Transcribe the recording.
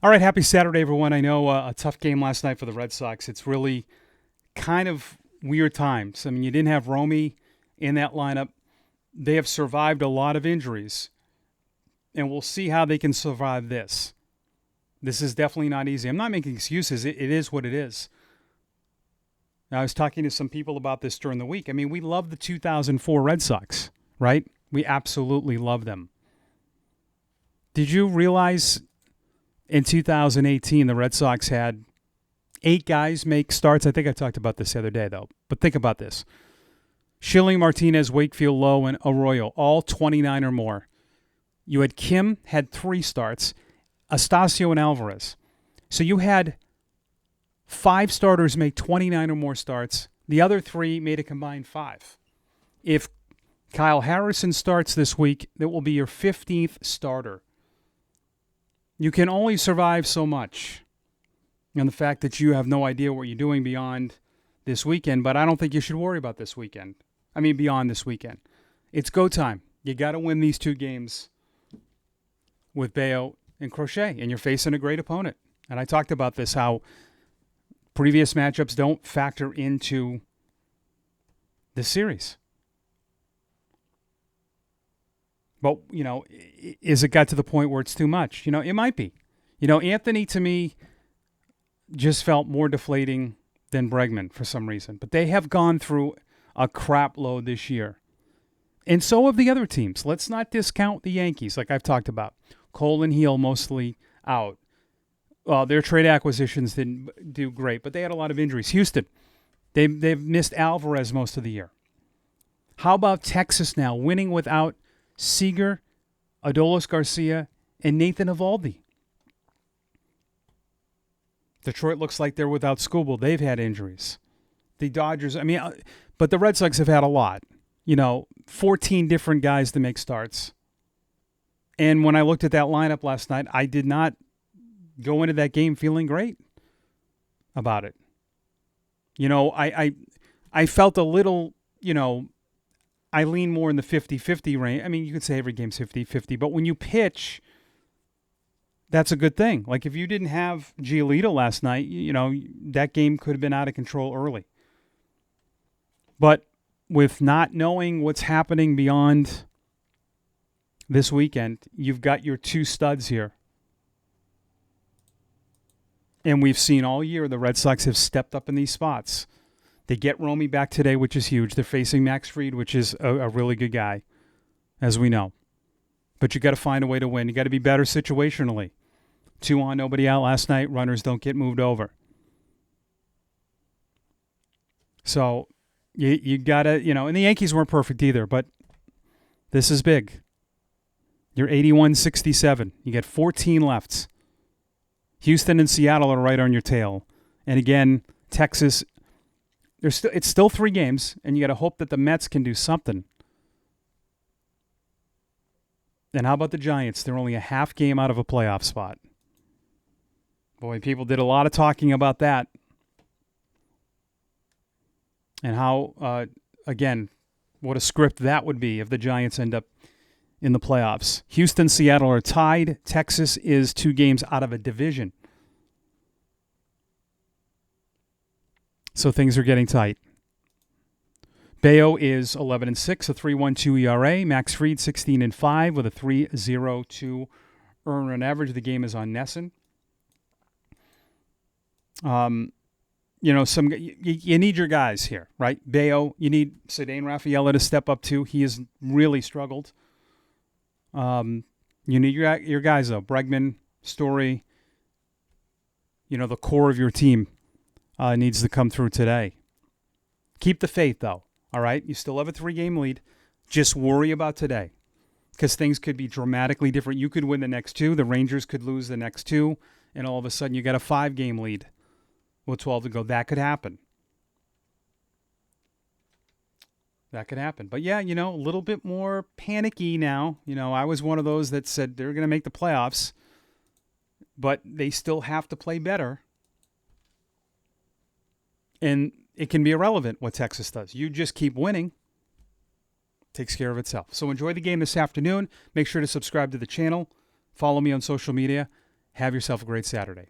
All right, happy Saturday, everyone. I know a tough game last night for the Red Sox. It's really kind of weird times. I mean, you didn't have Romy in that lineup. They have survived a lot of injuries, and we'll see how they can survive this. This is definitely not easy. I'm not making excuses. It is what it is. Now, I was talking to some people about this during the week. I mean, we love the 2004 Red Sox, right? We absolutely love them. Did you realize in 2018 the Red Sox had 8 guys make starts? I think I talked about this the other day, though. But think about this. Schilling, Martinez, Wakefield, Lowe, and Arroyo, all 29 or more. You had Kim, had 3 starts. Astacio and Alvarez. So you had 5 starters make 29 or more starts. The other 3 made a combined 5. If Kyle Harrison starts this week, that will be your 15th starter. You can only survive so much. And the fact that you have no idea what you're doing beyond this weekend, but I don't think you should worry about this weekend. I mean, beyond this weekend. It's go time. You got to win these 2 games with Bayo and Crochet, and you're facing a great opponent. And I talked about this, how previous matchups don't factor into this series. But, is it got to the point where it's too much? It might be. Anthony, to me, just felt more deflating than Bregman for some reason. But they have gone through a crap load this year. And so have the other teams. Let's not discount the Yankees, like I've talked about. Cole and Heel mostly out. Their trade acquisitions didn't do great, but they had a lot of injuries. Houston, they've missed Alvarez most of the year. How about Texas now, winning without Seager, Adolis Garcia, and Nathan Eovaldi? Detroit looks like they're without Skubal. They've had injuries. The Dodgers, but the Red Sox have had a lot. 14 different guys to make starts. And when I looked at that lineup last night, I did not go into that game feeling great about it. I felt a little, I lean more in the 50-50 range. I mean, you could say every game's 50-50, but when you pitch, that's a good thing. Like if you didn't have Giolito last night, that game could have been out of control early. But with not knowing what's happening beyond this weekend, you've got your 2 studs here. And we've seen all year the Red Sox have stepped up in these spots. They get Romy back today, which is huge. They're facing Max Fried, which is a really good guy, as we know. But you got to find a way to win. You got to be better situationally. 2 on, nobody out last night. Runners don't get moved over. So you got to, and the Yankees weren't perfect either, but this is big. You're 81-67. You got 14 left. Houston and Seattle are right on your tail. And again, Texas, it's still 3 games, and you got to hope that the Mets can do something. And how about the Giants? They're only a half game out of a playoff spot. Boy, people did a lot of talking about that. And how, again, what a script that would be if the Giants end up in the playoffs. Houston, Seattle are tied. Texas is 2 games out of a division. So things are getting tight. Bayo is 11-6, a 3.12 ERA. Max Fried 16-5 with a 3.02 earned run average. The game is on Nesson. You need your guys here, right? Bayo, you need Cedane Rafaela to step up too. He has really struggled. You need your guys though. Bregman, Story. The core of your team needs to come through today. Keep the faith though. All right, you still have a 3-game lead. Just worry about today, because things could be dramatically different. You could win the next 2. The Rangers could lose the next 2, and all of a sudden you got a 5-game lead with 12 to go. That could happen. But yeah, a little bit more panicky now. I was one of those that said they're going to make the playoffs, but they still have to play better. And it can be irrelevant what Texas does. You just keep winning. Takes care of itself. So enjoy the game this afternoon. Make sure to subscribe to the channel. Follow me on social media. Have yourself a great Saturday.